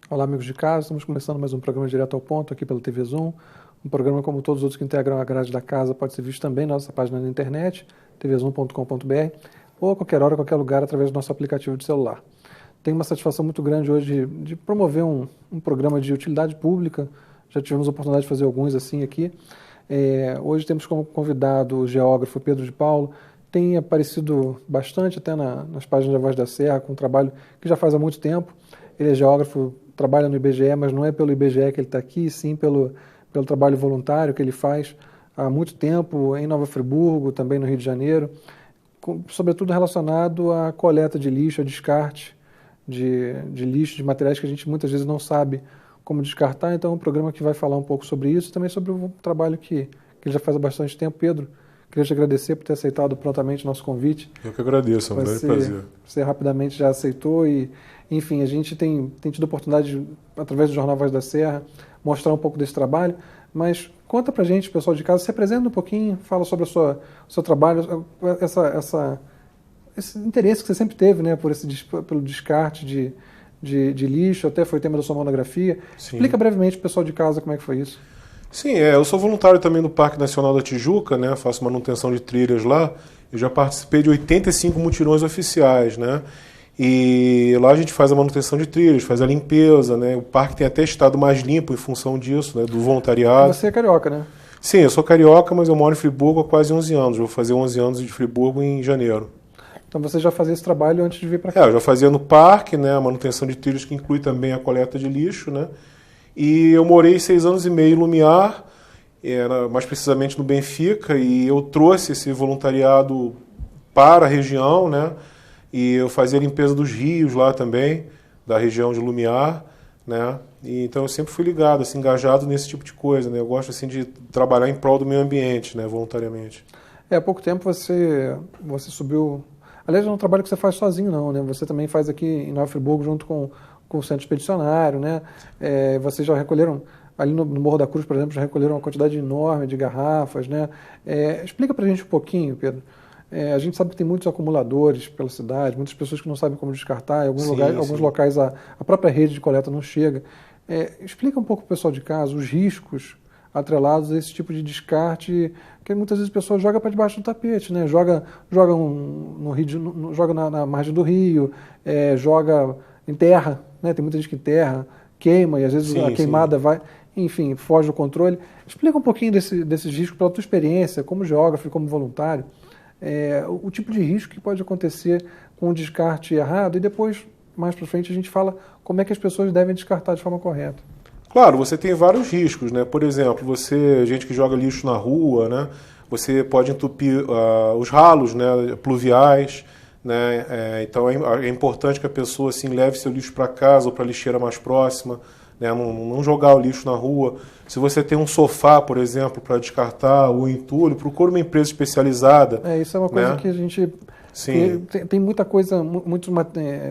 Olá, amigos de casa. Estamos começando mais um programa Direto ao Ponto aqui pela TV Zoom. Um programa como todos os outros que integram a grade da casa pode ser visto também na nossa página na internet, tvzoom.com.br, ou a qualquer hora, a qualquer lugar, através do nosso aplicativo de celular. Tenho uma satisfação muito grande hoje de promover um programa de utilidade pública. Já tivemos a oportunidade de fazer alguns assim aqui. Hoje temos como convidado o geógrafo Pedro de Paulo. Tem aparecido bastante até nas páginas da Voz da Serra, com um trabalho que já faz há muito tempo. Ele é geógrafo, trabalha no IBGE, mas não é pelo IBGE que ele está aqui, sim pelo trabalho voluntário que ele faz há muito tempo em Nova Friburgo, também no Rio de Janeiro, sobretudo relacionado à coleta de lixo, a descarte de lixo, de materiais que a gente muitas vezes não sabe como descartar. Então é um programa que vai falar um pouco sobre isso, também sobre o trabalho que ele já faz há bastante tempo. Pedro, queria te agradecer por ter aceitado prontamente o nosso convite. Eu que agradeço, é um grande prazer. Você rapidamente já aceitou e, enfim, a gente tem tido a oportunidade, através do Jornal Voz da Serra, mostrar um pouco desse trabalho, mas conta pra gente, pessoal de casa, se apresenta um pouquinho, fala sobre o seu trabalho, esse interesse que você sempre teve, né, pelo descarte de lixo, até foi tema da sua monografia. Sim. Explica brevemente pro pessoal de casa como é que foi isso. Sim, eu sou voluntário também do Parque Nacional da Tijuca, né, faço manutenção de trilhas lá, eu já participei de 85 mutirões oficiais, né, e lá a gente faz a manutenção de trilhas, faz a limpeza, né, o parque tem até estado mais limpo em função disso, né, do voluntariado. Você é carioca, né? Sim, eu sou carioca, mas eu moro em Friburgo há quase 11 anos, vou fazer 11 anos de Friburgo em janeiro. Então você já fazia esse trabalho antes de vir para cá? Eu já fazia no parque, né, a manutenção de trilhas que inclui também a coleta de lixo, né, e eu morei 6 anos e meio em Lumiar, mais precisamente no Benfica, e eu trouxe esse voluntariado para a região, né, e eu fazia a limpeza dos rios lá também, da região de Lumiar, né, e então eu sempre fui ligado, assim, engajado nesse tipo de coisa, né, eu gosto assim de trabalhar em prol do meio ambiente, né, voluntariamente. Há pouco tempo você subiu, aliás, não é um trabalho que você faz sozinho não, né, você também faz aqui em Nova Friburgo junto com o Centro Expedicionário, né, vocês já recolheram, ali no Morro da Cruz, por exemplo, já recolheram uma quantidade enorme de garrafas, né, explica pra gente um pouquinho, Pedro. A gente sabe que tem muitos acumuladores pela cidade, muitas pessoas que não sabem como descartar, em alguns locais a própria rede de coleta não chega. Explica um pouco para o pessoal de casa os riscos atrelados a esse tipo de descarte, que muitas vezes a pessoa joga para debaixo do tapete, né? Joga no rio, joga na margem do rio, joga em terra, né? Tem muita gente que enterra, queima, e às vezes a queimada vai, enfim, foge do controle. Explica um pouquinho desses riscos pela tua experiência como geógrafo e como voluntário. O tipo de risco que pode acontecer com o descarte errado, e depois, mais para frente, a gente fala como é que as pessoas devem descartar de forma correta. Claro, você tem vários riscos, né? Por exemplo, gente que joga lixo na rua, né? Você pode entupir os ralos, né, pluviais, né? Então é importante que a pessoa assim, leve seu lixo para casa ou para a lixeira mais próxima, né? Não jogar o lixo na rua. Se você tem um sofá, por exemplo, para descartar o entulho, procure uma empresa especializada. Isso é uma coisa, né, que a gente... Tem muita coisa, muitos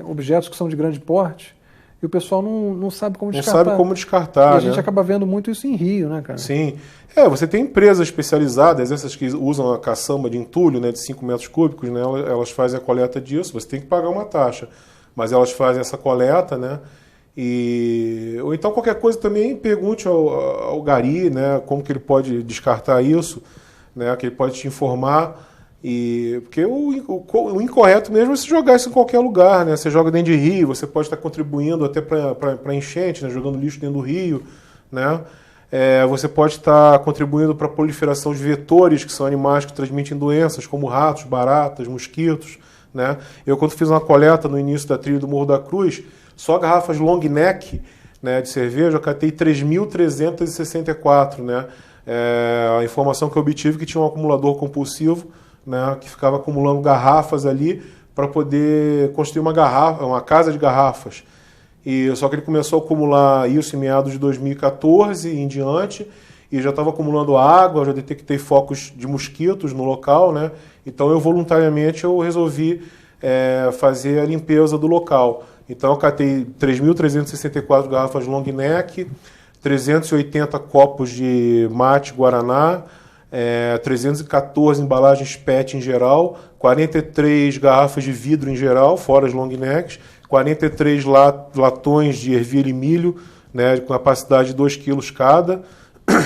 objetos que são de grande porte, e o pessoal não sabe como descartar. Não sabe como descartar, e a gente acaba vendo muito isso em Rio, né, cara? Sim. Você tem empresas especializadas, essas que usam a caçamba de entulho, né, de 5 metros cúbicos, né, elas fazem a coleta disso, você tem que pagar uma taxa. Mas elas fazem essa coleta, né? Ou então qualquer coisa também pergunte ao gari, né, como que ele pode descartar isso, né, que ele pode te informar. Porque o incorreto mesmo é você jogar isso em qualquer lugar, né? Você joga dentro de rio, você pode estar contribuindo até para enchente, né, jogando lixo dentro do rio, né? Você pode estar contribuindo para a proliferação de vetores, que são animais que transmitem doenças, como ratos, baratas, mosquitos, né? Eu, quando fiz uma coleta no início da trilha do Morro da Cruz, só garrafas long neck, né, de cerveja, eu catei 3.364, né? A informação que eu obtive que tinha um acumulador compulsivo, né, que ficava acumulando garrafas ali para poder construir uma casa de garrafas. Só que ele começou a acumular isso em meados de 2014 e em diante, e já estava acumulando água, já detectei focos de mosquitos no local, né? Então eu voluntariamente resolvi fazer a limpeza do local. Então eu catei 3.364 garrafas long neck, 380 copos de mate Guaraná, 314 embalagens PET em geral, 43 garrafas de vidro em geral, fora as long necks, 43 latões de ervilha e milho, né, com capacidade de 2 quilos cada,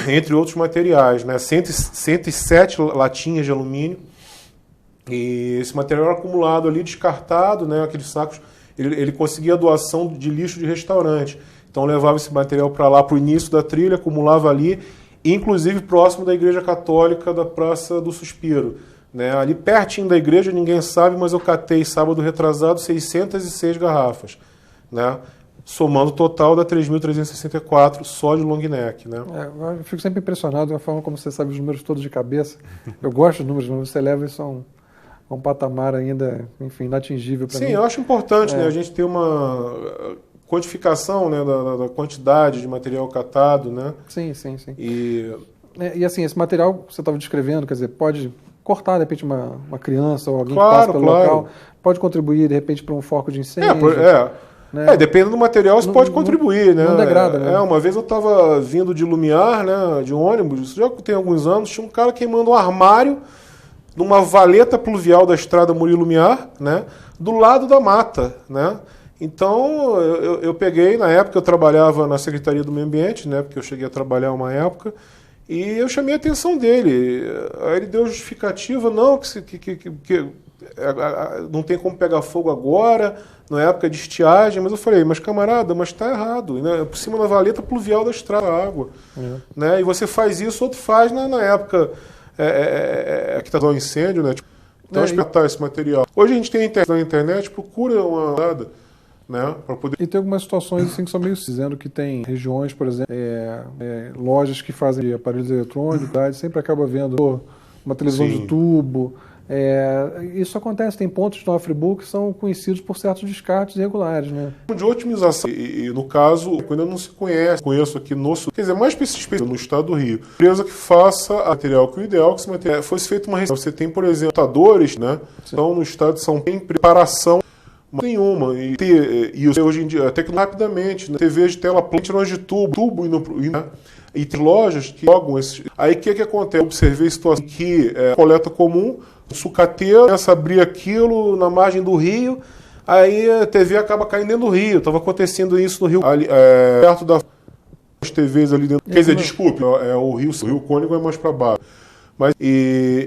entre outros materiais, né, 107 latinhas de alumínio. E esse material era acumulado ali, descartado, né, aqueles sacos, ele conseguia doação de lixo de restaurante. Então levava esse material para lá, para o início da trilha, acumulava ali, inclusive próximo da Igreja Católica da Praça do Suspiro. Né? Ali pertinho da igreja, ninguém sabe, mas eu catei sábado retrasado 606 garrafas. Né? Somando o total da 3.364 só de long neck. Né? Eu fico sempre impressionado com a forma como você sabe os números todos de cabeça. Eu gosto dos números, mas você leva isso a um patamar ainda, enfim, inatingível para mim. Sim, eu acho importante né, a gente ter uma quantificação né, da quantidade de material catado. Né? Sim. E assim, esse material que você estava descrevendo, quer dizer, pode cortar, de repente, uma criança ou alguém que passa pelo local, pode contribuir, de repente, para um foco de incêndio. Né? Dependendo do material, você pode contribuir. Né? Não degrada, né? Uma vez eu estava vindo de Lumiar, né, de ônibus, isso já tem alguns anos, tinha um cara queimando um armário numa valeta pluvial da estrada Murilo Lumiar, né, do lado da mata, né? Então, eu peguei, na época eu trabalhava na Secretaria do Meio Ambiente, né, porque eu cheguei a trabalhar uma época, e eu chamei a atenção dele. Aí ele deu justificativa, não, que não tem como pegar fogo agora, na época de estiagem, mas eu falei, mas camarada, mas está errado, né? Por cima da valeta pluvial da estrada, a água. Né? E você faz isso, outro faz na época que está dando incêndio, né? Então, explotar esse material. Hoje a gente tem na internet, procura uma nada. Né, poder... E tem algumas situações assim que são meio dizendo que tem regiões, por exemplo, lojas que fazem aparelhos eletrônicos, sempre acaba vendo uma televisão de tubo. Isso acontece, tem pontos de Nova Friburgo que são conhecidos por certos descartes irregulares. Né? De otimização, e no caso, ainda não se conheço aqui no sul, quer dizer, mais específico no estado do Rio, empresa que faça material, que o ideal é que esse material fosse feito uma receita. Você tem, por exemplo, computadores, né, então no estado de São Paulo, em preparação nenhuma. E hoje em dia, até que rapidamente, né? TV de tela plana longe de tubo e tem lojas que jogam esses. Aí o que acontece? Eu observei situação que coleta comum, sucateiro, começa a abrir aquilo na margem do rio, aí a TV acaba caindo dentro do rio. Estava acontecendo isso no Rio, ali, perto das TVs ali dentro. Quer dizer, desculpe, o Rio Cônigo é mais para baixo.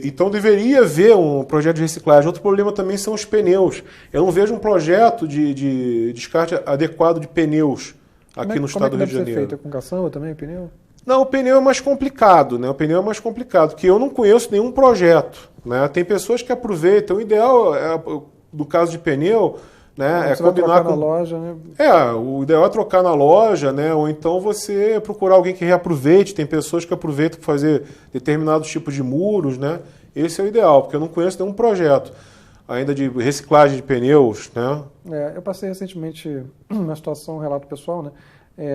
Então deveria haver um projeto de reciclagem. Outro problema também são os pneus. Eu não vejo um projeto de descarte adequado de pneus aqui no estado do Rio de Janeiro. Como é que deve ser feito? Com caçamba também, o pneu? Não, o pneu é mais complicado, né? O pneu é mais complicado, porque eu não conheço nenhum projeto. Né? Tem pessoas que aproveitam. O ideal, no caso de pneu, né, você vai trocar na loja, né? O ideal é trocar na loja, né? Ou então você procurar alguém que reaproveite. Tem pessoas que aproveitam para fazer determinados tipos de muros, né? Esse é o ideal, porque eu não conheço nenhum projeto ainda de reciclagem de pneus, né? Eu passei recentemente uma situação, um relato pessoal, né?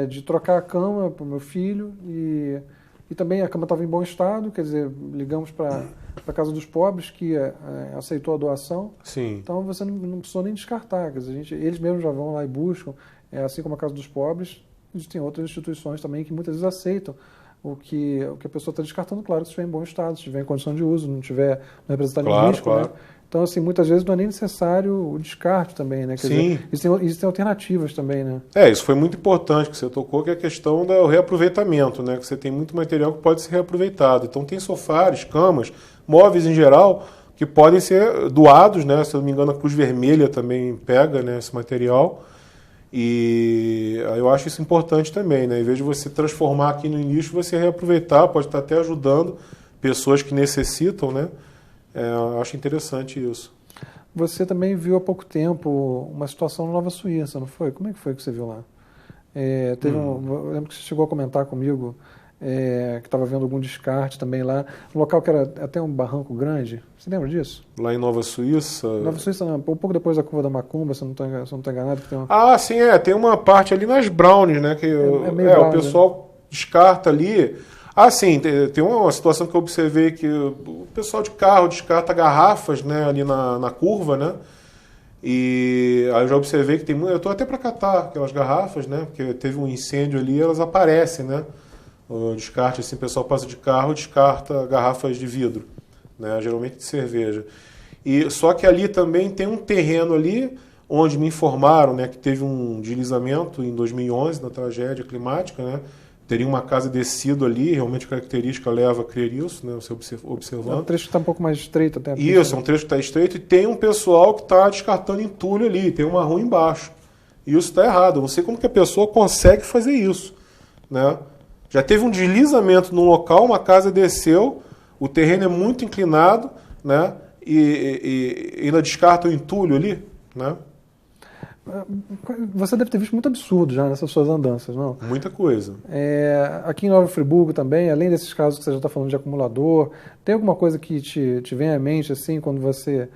De trocar a cama para o meu filho e também a cama estava em bom estado, quer dizer, ligamos para a Casa dos Pobres, que aceitou a doação. Sim. Então você não precisou nem descartar, quer dizer, eles mesmos já vão lá e buscam, assim como a Casa dos Pobres, existem outras instituições também que muitas vezes aceitam o que a pessoa está descartando, claro, se estiver em bom estado, se estiver em condição de uso, não representar nenhum risco. Claro. Né? Então, assim, muitas vezes não é nem necessário o descarte também, né? Quer Sim. dizer, existem alternativas também, né? Isso foi muito importante que você tocou, que é a questão do reaproveitamento, né? Que você tem muito material que pode ser reaproveitado. Então, tem sofares, camas, móveis em geral, que podem ser doados, né? Se eu não me engano, a Cruz Vermelha também pega, né, esse material. E eu acho isso importante também, né? Em vez de você transformar aqui no lixo, você reaproveitar, pode estar até ajudando pessoas que necessitam, né? Eu acho interessante isso. Você também viu há pouco tempo uma situação na Nova Suíça, não foi? Como é que foi que você viu lá? Eu lembro que você chegou a comentar comigo que estava vendo algum descarte também lá, um local que era até um barranco grande. Você lembra disso? Lá em Nova Suíça? Nova Suíça, não, um pouco depois da curva da Macumba, se eu não estou enganado. Que tem sim, tem uma parte ali nas Brownies, né? Que o pessoal descarta ali. Sim, tem uma situação que eu observei que o pessoal de carro descarta garrafas, né, ali na curva, né? E aí eu já observei que tem muito. Eu estou até para catar aquelas garrafas, né? Porque teve um incêndio ali, elas aparecem, né? O descarte, assim, o pessoal passa de carro e descarta garrafas de vidro, né? Geralmente de cerveja. Só que ali também tem um terreno ali onde me informaram, né, que teve um deslizamento em 2011, na tragédia climática, né? Teria uma casa descido ali, realmente a característica leva a crer isso, né, você observando. É um trecho que está um pouco mais estreito até. Isso, é um trecho que está estreito e tem um pessoal que está descartando entulho ali, tem uma rua embaixo. E isso está errado, eu não sei como que a pessoa consegue fazer isso, né? Já teve um deslizamento no local, uma casa desceu, o terreno é muito inclinado, né? E ainda descarta o entulho ali, né? Você deve ter visto muito absurdo já nessas suas andanças, não? Muita coisa. Aqui em Nova Friburgo também, além desses casos que você já está falando de acumulador, tem alguma coisa que te vem à mente, assim, quando você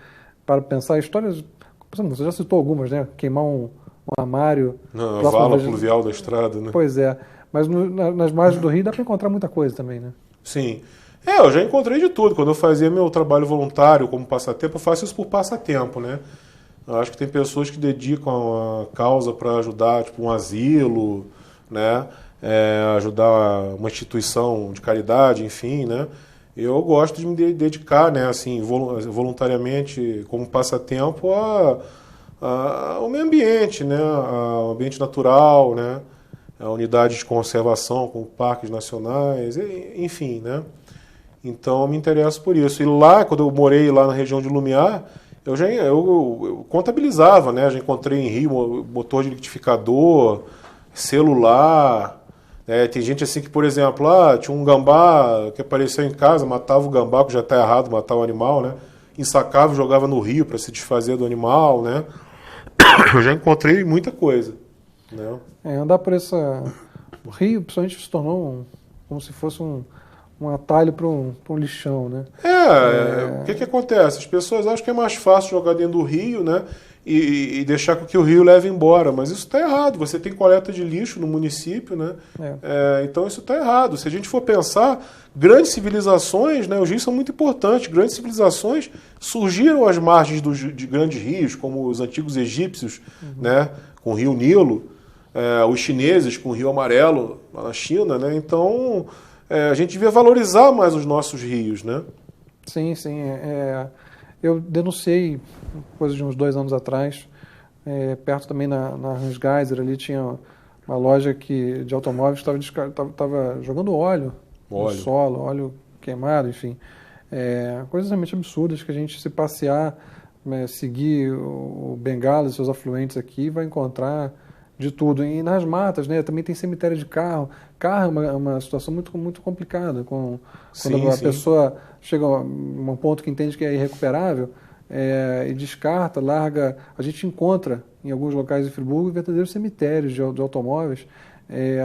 para pensar histórias... Você já citou algumas, né? Queimar um armário... A vala pluvial da estrada, né? Pois é. Mas nas margens do rio dá para encontrar muita coisa também, né? Sim. Eu já encontrei de tudo. Quando eu fazia meu trabalho voluntário como passatempo, eu faço isso por passatempo, né? Eu acho que tem pessoas que dedicam a causa para ajudar, tipo um asilo, né? Ajudar uma instituição de caridade, enfim, né? Eu gosto de me dedicar, né? Assim, voluntariamente, como passatempo, ao meio ambiente, né? Ao ambiente natural, né? A unidades de conservação, como parques nacionais, enfim, né? Então eu me interesso por isso. E lá, quando eu morei lá na região de Lumiar, eu contabilizava, né? Já encontrei em rio motor de liquidificador, celular. Tem gente assim que, por exemplo, tinha um gambá que apareceu em casa, matava o gambá, que já está errado matar o animal, né? Ensacava e jogava no rio para se desfazer do animal, né? Eu já encontrei muita coisa, né? Andar por o rio, principalmente, se tornou como se fosse um atalho para um lixão, né? O que acontece? As pessoas acham que é mais fácil jogar dentro do rio, né? E deixar que o rio leve embora. Mas isso está errado. Você tem coleta de lixo no município, né? Então isso está errado. Se a gente for pensar, grandes civilizações, né? Os rios são muito importantes. Grandes civilizações surgiram às margens de grandes rios, como os antigos egípcios, né? Com o rio Nilo. Os chineses com o Rio Amarelo, lá na China, né? Então... a gente devia valorizar mais os nossos rios, né? Sim, sim. Eu denunciei, coisa de uns 2 anos atrás, perto também na Hans Geyser, ali tinha uma loja de automóveis que estava jogando óleo no solo, óleo queimado, enfim. Coisas realmente absurdas que a gente, se passear, seguir o Bengala e seus afluentes aqui, vai encontrar de tudo. E nas matas, né? Também tem cemitério de carro. Carro é uma situação muito, muito complicada. Quando a pessoa chega a um ponto que entende que é irrecuperável e descarta, larga. A gente encontra em alguns locais de Friburgo verdadeiros cemitérios de automóveis.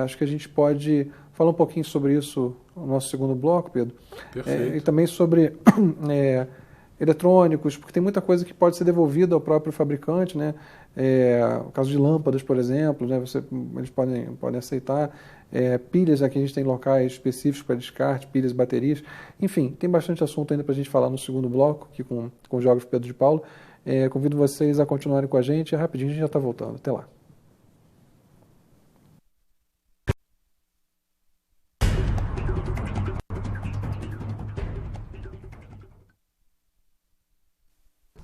Acho que a gente pode falar um pouquinho sobre isso no nosso segundo bloco, Pedro. Perfeito. E também sobre eletrônicos, porque tem muita coisa que pode ser devolvida ao próprio fabricante, né? O caso de lâmpadas, por exemplo, né? Eles podem aceitar. Pilhas, aqui a gente tem locais específicos para descarte, pilhas, baterias. Enfim, tem bastante assunto ainda para a gente falar no segundo bloco, aqui com o geógrafo Pedro de Paulo. Convido vocês a continuarem com a gente. Rapidinho a gente já está voltando. Até lá.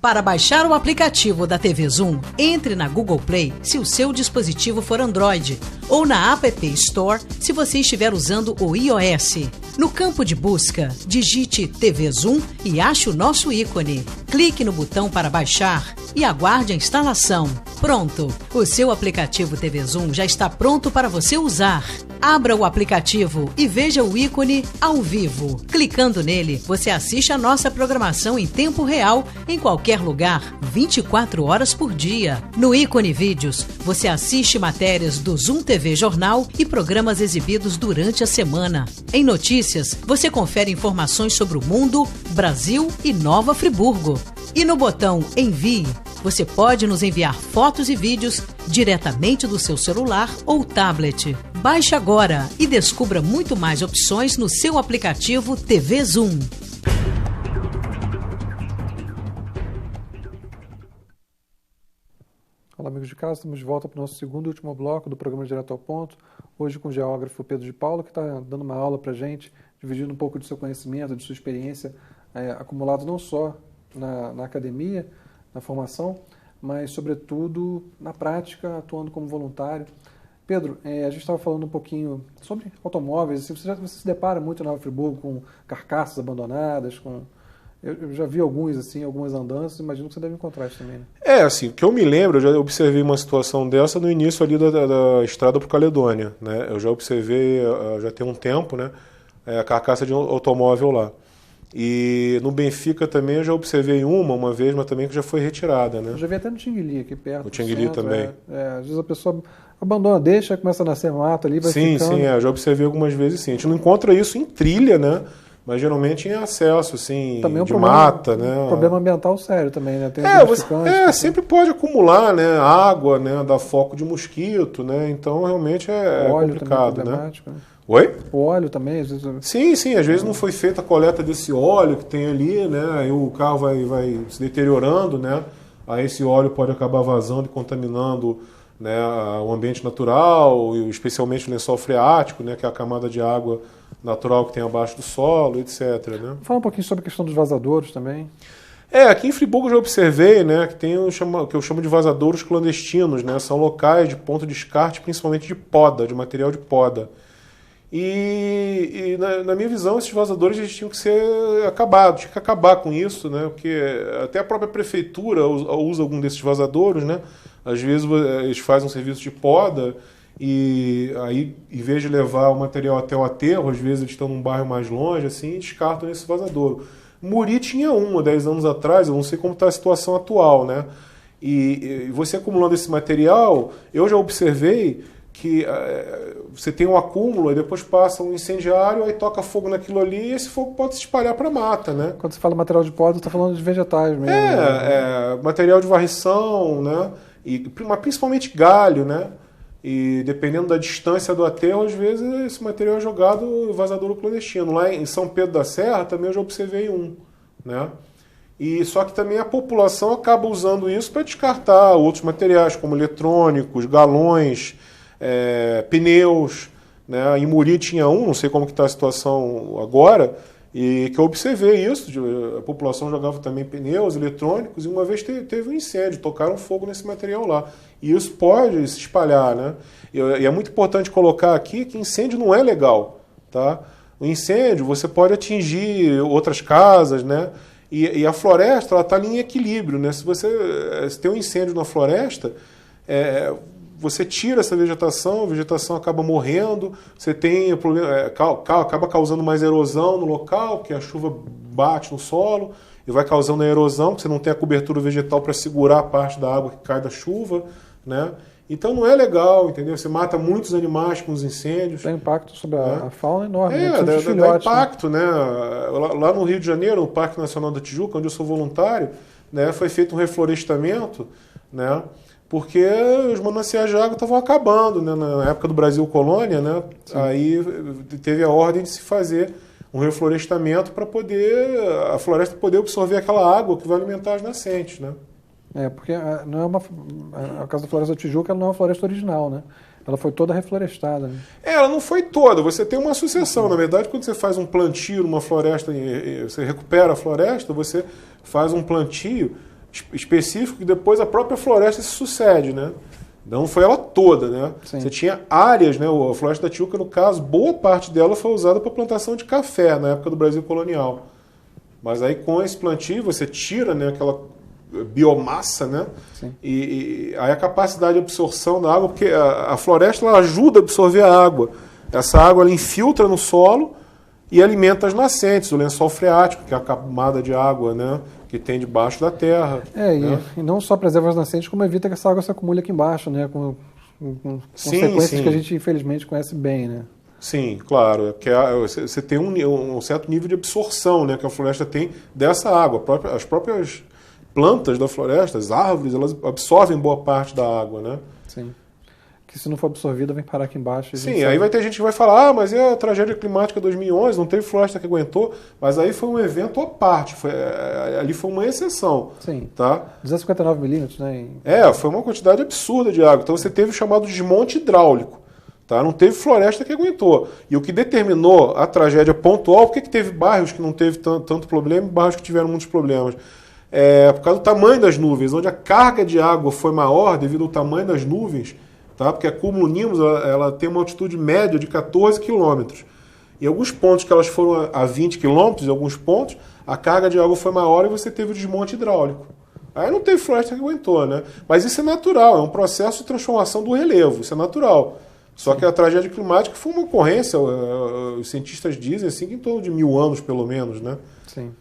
Para baixar o aplicativo da TV Zoom, entre na Google Play se o seu dispositivo for Android ou na App Store se você estiver usando o iOS. No campo de busca, digite TV Zoom e ache o nosso ícone. Clique no botão para baixar e aguarde a instalação. Pronto! O seu aplicativo TV Zoom já está pronto para você usar. Abra o aplicativo e veja o ícone ao vivo. Clicando nele, você assiste a nossa programação em tempo real, em qualquer lugar, 24 horas por dia. No ícone Vídeos, você assiste matérias do Zoom TV Jornal e programas exibidos durante a semana. Em Notícias, você confere informações sobre o mundo, Brasil e Nova Friburgo. E no botão Envie, você pode nos enviar fotos e vídeos diretamente do seu celular ou tablet. Baixe agora e descubra muito mais opções no seu aplicativo TV Zoom. Olá, amigos de casa, estamos de volta para o nosso segundo e último bloco do programa Direto ao Ponto. Hoje com o geógrafo Pedro de Paulo, que está dando uma aula para a gente, dividindo um pouco do seu conhecimento, de sua experiência, acumulado não só na academia, na formação, mas, sobretudo, na prática, atuando como voluntário. Pedro, a gente estava falando um pouquinho sobre automóveis. Você se depara muito na Nova Friburgo com carcaças abandonadas, eu já vi alguns, assim, algumas andanças, imagino que você deve encontrar isso também, né? Assim, o que eu me lembro, eu já observei uma situação dessa no início ali da estrada para Caledônia, né? Eu já observei, já tem um tempo, né, a carcaça de um automóvel lá. E no Benfica também eu já observei uma vez, mas também que já foi retirada, né? Eu já vi até no Tinguili, aqui perto. No Tinguili também. Às vezes a pessoa abandona, deixa, começa a nascer mato ali, vai ficando. Sim, eu já observei algumas vezes, sim. A gente não encontra isso em trilha, né? Mas geralmente em acesso, assim, também de mata, né? Um problema ambiental sério também, né? Tem sempre pode acumular, né? Água, né? Dar foco de mosquito, né? Então realmente é complicado, também né? Oi? O óleo também, às vezes. Sim, às vezes não foi feita a coleta desse óleo que tem ali, né? Aí o carro vai se deteriorando, né? Aí esse óleo pode acabar vazando e contaminando, né, o ambiente natural, especialmente o lençol freático, né? Que é a camada de água natural que tem abaixo do solo, etc. Né? Fala um pouquinho sobre a questão dos vazadouros também. Aqui em Friburgo eu já observei, né, que tem o que eu chamo de vazadouros clandestinos, né? São locais de ponto de descarte, principalmente de poda, de material de poda. E na minha visão, esses vazadores eles tinham que ser acabados, tinha que acabar com isso, né? Porque até a própria prefeitura usa algum desses vazadouros, né? Às vezes eles fazem um serviço de poda e aí, em vez de levar o material até o aterro, às vezes eles estão num bairro mais longe, assim, e descartam nesse vazadouro. Muri tinha 10 anos atrás, eu não sei como está a situação atual, né? E você acumulando esse material, eu já observei que você tem um acúmulo, aí depois passa um incendiário, aí toca fogo naquilo ali, e esse fogo pode se espalhar para a mata, né? Quando você fala material de poda, você está falando de vegetais mesmo. Material de varrição, né? Mas principalmente galho, né? E dependendo da distância do aterro, às vezes esse material é jogado em vazadouro clandestino. Lá em São Pedro da Serra também eu já observei né? E só que também a população acaba usando isso para descartar outros materiais, como eletrônicos, galões, pneus, né? Em Muri tinha não sei como que está a situação agora, e que eu observei isso, a população jogava também pneus, eletrônicos, e uma vez teve um incêndio, tocaram fogo nesse material lá. E isso pode se espalhar, né? E é muito importante colocar aqui que incêndio não é legal, tá? O incêndio, você pode atingir outras casas, né? E a floresta, ela está ali em equilíbrio, né? Se tem um incêndio na floresta, você tira essa vegetação, a vegetação acaba morrendo, você tem problema, acaba causando mais erosão no local, porque a chuva bate no solo e vai causando a erosão, porque você não tem a cobertura vegetal para segurar a parte da água que cai da chuva, né? Então não é legal, entendeu? Você mata muitos animais com os incêndios. Tem impacto sobre a fauna enorme. Dá impacto, né? Lá no Rio de Janeiro, no Parque Nacional da Tijuca, onde eu sou voluntário, né, foi feito um reflorestamento, né? Porque os mananciais de água estavam acabando, né? Na época do Brasil Colônia, né? Aí teve a ordem de se fazer um reflorestamento para a floresta poder absorver aquela água que vai alimentar as nascentes, né? Porque não é a Casa da Floresta da Tijuca, ela não é uma floresta original, né? Ela foi toda reflorestada. Né? Ela não foi toda, você tem uma sucessão. Na verdade, quando você faz um plantio numa floresta, você recupera a floresta, você faz um plantio específico e depois a própria floresta se sucede, né? Não foi ela toda, né? Sim. Você tinha áreas, né? A Floresta da Tijuca, no caso, boa parte dela foi usada para plantação de café na época do Brasil colonial. Mas aí com esse plantio você tira, né, aquela biomassa, né? E aí a capacidade de absorção da água, porque a floresta ela ajuda a absorver a água. Essa água ela infiltra no solo e alimenta as nascentes, o lençol freático, que é a camada de água, né, que tem debaixo da terra. Né? E não só preserva as nascentes, como evita que essa água se acumule aqui embaixo, né, com consequências que a gente infelizmente conhece bem, né? Sim, claro, porque você tem um certo nível de absorção, né, que a floresta tem dessa água. As próprias plantas da floresta, as árvores, elas absorvem boa parte da água, né? Sim. Que se não for absorvida, vem parar aqui embaixo. Sim, aí vai ter gente que vai falar, mas é a tragédia climática 2011, não teve floresta que aguentou, mas aí foi um evento à parte, ali foi uma exceção. Sim, tá? 259 milímetros, né? Foi uma quantidade absurda de água, então você teve o chamado desmonte hidráulico. Tá? Não teve floresta que aguentou. E o que determinou a tragédia pontual, por que teve bairros que não teve tanto problema e bairros que tiveram muitos problemas? por causa do tamanho das nuvens, onde a carga de água foi maior devido ao tamanho das nuvens, tá? Porque a cumulonimbus ela tem uma altitude média de 14 quilômetros. Em alguns pontos que elas foram a 20 quilômetros, em alguns pontos, a carga de água foi maior e você teve o desmonte hidráulico. Aí não teve floresta que aguentou, né? Mas isso é natural, é um processo de transformação do relevo, isso é natural. Só que a tragédia climática foi uma ocorrência, os cientistas dizem assim, que em torno de 1000 anos, pelo menos, né? Sim.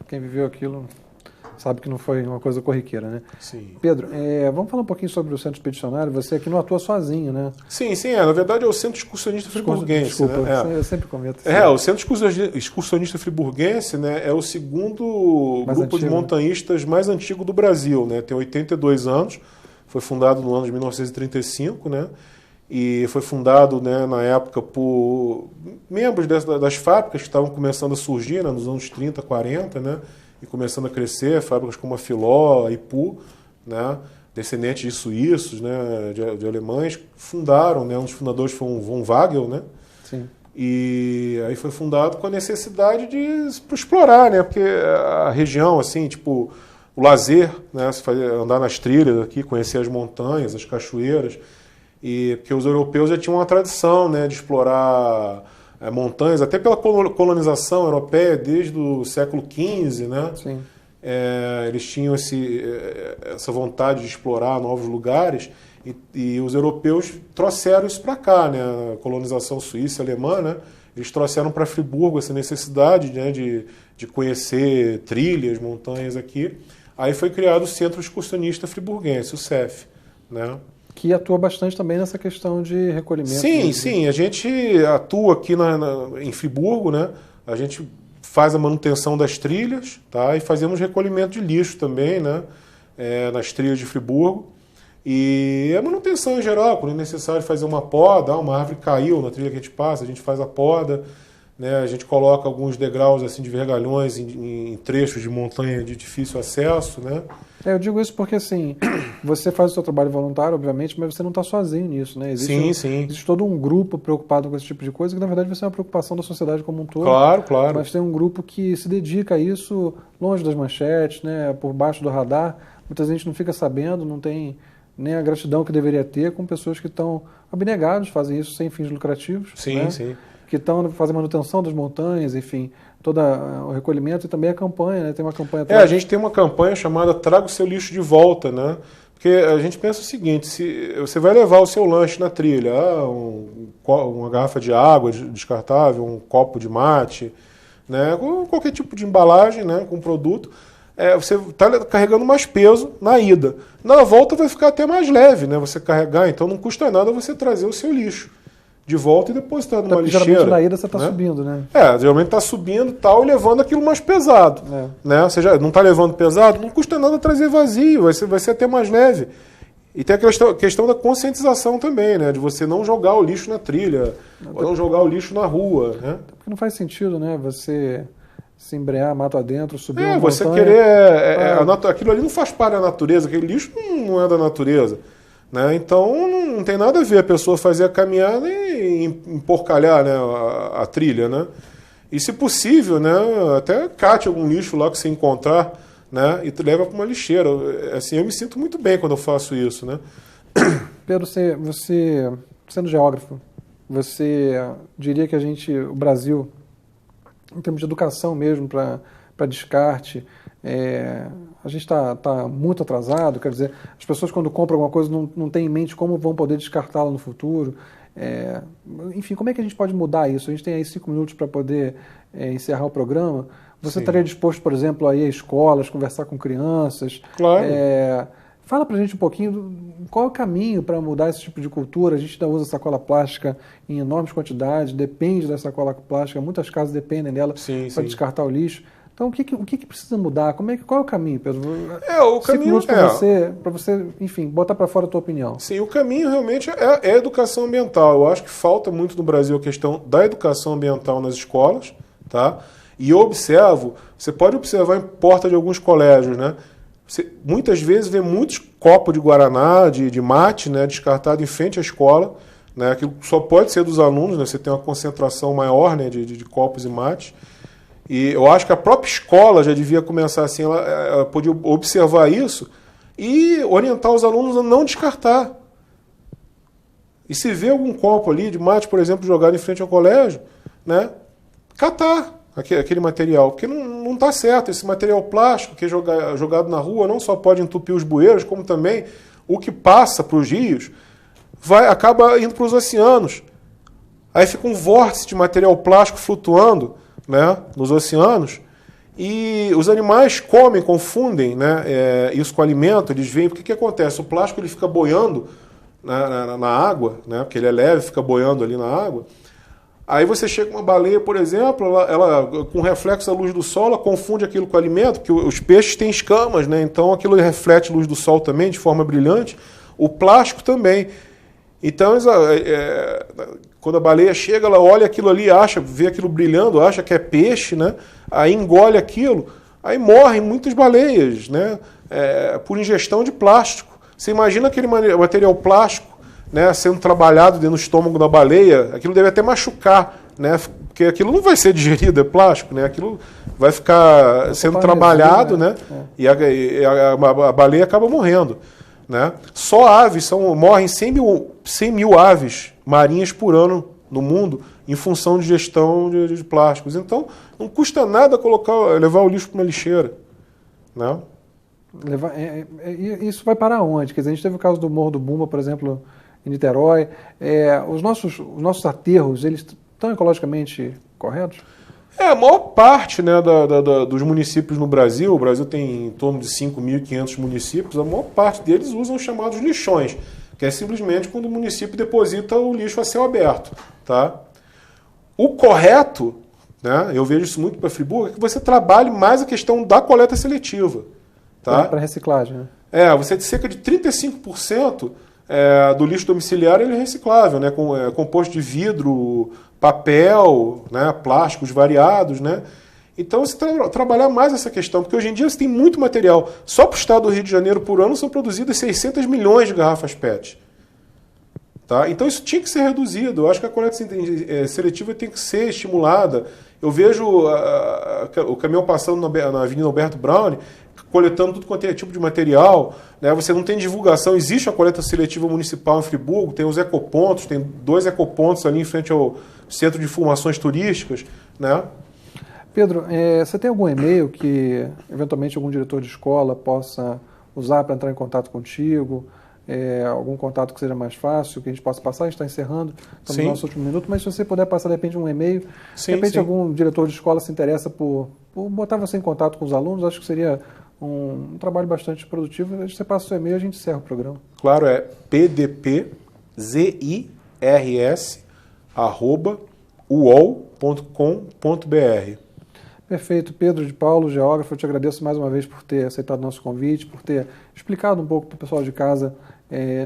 Quem viveu aquilo sabe que não foi uma coisa corriqueira, né? Sim. Pedro, vamos falar um pouquinho sobre o Centro Expedicionário. Você aqui não atua sozinho, né? Sim. Na verdade é o Centro Excursionista Friburguense. Desculpa, né? Eu sempre cometo. O Centro Excursionista Friburguense, né, é o segundo grupo de montanhistas mais antigo do Brasil, né? Tem 82 anos, foi fundado no ano de 1935, né? E foi fundado, né, na época por membros das fábricas que estavam começando a surgir, né, nos anos 30, 40, né? E começando a crescer, fábricas como a Filó, a Ipu, né, descendentes de suíços, né, de alemães, fundaram, né, um dos fundadores foi um von Wagel, né, Sim. E aí foi fundado com a necessidade de explorar, né, porque a região, assim, tipo, o lazer, né, andar nas trilhas aqui, conhecer as montanhas, as cachoeiras, e porque os europeus já tinham uma tradição, né, de explorar montanhas, até pela colonização europeia desde o século XV, né? Sim. Eles tinham essa vontade de explorar novos lugares e os europeus trouxeram isso para cá, né? A colonização suíça e alemã, né? Eles trouxeram para Friburgo essa necessidade, né, de conhecer trilhas, montanhas aqui. Aí foi criado o Centro Excursionista Friburguense, o CEF, né? Que atua bastante também nessa questão de recolhimento. Sim. A gente atua aqui em Friburgo, né? A gente faz a manutenção das trilhas, tá? E fazemos recolhimento de lixo também, né? Nas trilhas de Friburgo. E a manutenção em geral, quando é necessário fazer uma poda, uma árvore caiu na trilha que a gente passa, a gente faz a poda, né? A gente coloca alguns degraus assim, de vergalhões em trechos de montanha de difícil acesso, né? Eu digo isso porque, assim, você faz o seu trabalho voluntário, obviamente, mas você não está sozinho nisso, né? Sim. Existe todo um grupo preocupado com esse tipo de coisa, que na verdade vai ser uma preocupação da sociedade como um todo. Claro. Mas tem um grupo que se dedica a isso longe das manchetes, né? Por baixo do radar. Muita gente não fica sabendo, não tem nem a gratidão que deveria ter com pessoas que estão abnegados, fazem isso sem fins lucrativos. Sim. Que estão fazendo manutenção das montanhas, enfim, todo o recolhimento e também a campanha, né? Tem uma campanha... A gente tem uma campanha chamada Traga o Seu Lixo de Volta, né? Porque a gente pensa o seguinte, se você vai levar o seu lanche na trilha, uma garrafa de água descartável, um copo de mate, né? Qualquer tipo de embalagem, né? Com produto, você está carregando mais peso na ida. Na volta vai ficar até mais leve, né? Você carregar, então não custa nada você trazer o seu lixo de volta e depositar numa lixeira. Geralmente na ida você está subindo, né? Geralmente está subindo tal, e levando aquilo mais pesado. Né? Você já não está levando pesado, não custa nada trazer vazio, vai ser até mais leve. E tem a questão da conscientização também, né? De você não jogar o lixo na trilha, ou não jogar o lixo na rua. Né? Porque não faz sentido, né? Você se embrear, mato adentro, subir uma você montanha... querer... aquilo ali não faz parte da natureza, aquele lixo não é da natureza. Né? Então não tem nada a ver a pessoa fazer a caminhada e emporcalhar, né, a trilha. Né? E se possível, né, até cate algum lixo lá que você encontrar, né, e leva para uma lixeira. Assim, eu me sinto muito bem quando eu faço isso. Né? Pedro, você sendo geógrafo, você diria que o Brasil, em termos de educação mesmo, para descarte, a gente está muito atrasado, quer dizer, as pessoas quando compram alguma coisa não têm em mente como vão poder descartá-la no futuro. Enfim, como é que a gente pode mudar isso? A gente tem aí 5 minutos para poder encerrar o programa. Você estaria disposto, por exemplo, a ir a escolas, conversar com crianças? Claro. Fala para a gente um pouquinho qual é o caminho para mudar esse tipo de cultura. A gente ainda usa sacola plástica em enormes quantidades, depende da sacola plástica, muitas casas dependem dela para descartar o lixo. Então, o que precisa mudar? Qual é o caminho, Pedro? O caminho para você, enfim, botar para fora a tua opinião. Sim, o caminho realmente é a educação ambiental. Eu acho que falta muito no Brasil a questão da educação ambiental nas escolas, tá? E eu observo, você pode observar em porta de alguns colégios, né? Você muitas vezes vê muitos copos de guaraná, de mate, né, descartado em frente à escola, né? Aquilo só pode ser dos alunos, né? Você tem uma concentração maior, né, de copos e mate. E eu acho que a própria escola já devia começar assim, ela podia observar isso e orientar os alunos a não descartar. E se vê algum copo ali de mate, por exemplo, jogado em frente ao colégio, né, catar aquele material, porque não está certo. Esse material plástico que é jogado na rua não só pode entupir os bueiros, como também o que passa para os rios acaba indo para os oceanos. Aí fica um vórtice de material plástico flutuando, né, nos oceanos, e os animais comem, confundem, né, isso com alimento, eles veem. Porque que acontece? O plástico ele fica boiando na água, né, porque ele é leve, fica boiando ali na água. Aí você chega com uma baleia, por exemplo, ela com reflexo da luz do sol, ela confunde aquilo com alimento, porque os peixes têm escamas, né, então aquilo reflete luz do sol também de forma brilhante, o plástico também. Então, quando a baleia chega, ela olha aquilo ali, vê aquilo brilhando, acha que é peixe, né? Aí engole aquilo, aí morrem muitas baleias, né? Por ingestão de plástico. Você imagina aquele material plástico, né, sendo trabalhado dentro do estômago da baleia, aquilo deve até machucar, né? Porque aquilo não vai ser digerido, é plástico, né? Aquilo vai ficar sendo trabalhado, né? E a baleia acaba morrendo. Né? Só aves, morrem 100 mil aves marinhas por ano no mundo em função de gestão de plásticos. Então, não custa nada levar o lixo para uma lixeira. Né? Isso vai para onde? Quer dizer, a gente teve o caso do Morro do Bumba, por exemplo, em Niterói. Os nossos aterros, eles estão ecologicamente corretos? A maior parte, né, dos municípios no Brasil, o Brasil tem em torno de 5.500 municípios, a maior parte deles usam os chamados lixões, que é simplesmente quando o município deposita o lixo a céu aberto. Tá? O correto, né, eu vejo isso muito para Friburgo, é que você trabalhe mais a questão da coleta seletiva. Tá? Para reciclagem. Né? Você tem cerca de 35% do lixo domiciliar ele é reciclável, né, composto de vidro, papel, né, plásticos variados, né? Então você trabalhar mais essa questão, porque hoje em dia você tem muito material. Só para o estado do Rio de Janeiro por ano são produzidas 600 milhões de garrafas PET. Tá? Então isso tinha que ser reduzido. Eu acho que a coleta seletiva tem que ser estimulada. Eu vejo o caminhão passando na Avenida Alberto Braune, coletando tudo quanto é tipo de material, né? Você não tem divulgação. Existe a coleta seletiva municipal em Friburgo, tem os ecopontos, tem 2 ecopontos ali em frente ao Centro de Informações Turísticas, né? Pedro, você tem algum e-mail que eventualmente algum diretor de escola possa usar para entrar em contato contigo? Algum contato que seja mais fácil, que a gente possa passar? A gente está encerrando, estamos no nosso último minuto, mas se você puder passar de repente um e-mail, de repente algum diretor de escola se interessa por botar você em contato com os alunos, acho que seria um trabalho bastante produtivo. Você passa o seu e-mail e a gente encerra o programa. Claro, é pdpzirs@uol.com.br. Perfeito. Pedro de Paulo, geógrafo, eu te agradeço mais uma vez por ter aceitado o nosso convite, por ter explicado um pouco para o pessoal de casa,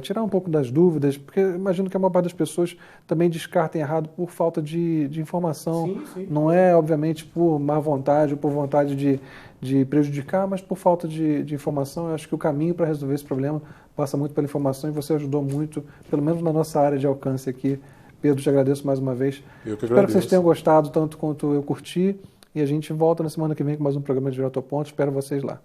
tirar um pouco das dúvidas, porque eu imagino que a maior parte das pessoas também descartem errado por falta de informação. Sim. Não é, obviamente, por má vontade ou por vontade de prejudicar, mas por falta de informação. Eu acho que o caminho para resolver esse problema passa muito pela informação e você ajudou muito, pelo menos na nossa área de alcance aqui. Pedro, te agradeço mais uma vez. Eu que agradeço. Espero que vocês tenham gostado tanto quanto eu curti. E a gente volta na semana que vem com mais um programa de Direto ao Ponto. Espero vocês lá.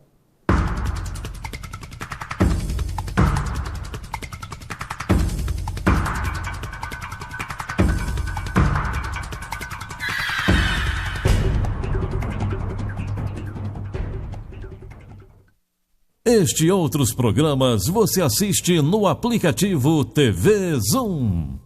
Este e outros programas você assiste no aplicativo TV Zoom.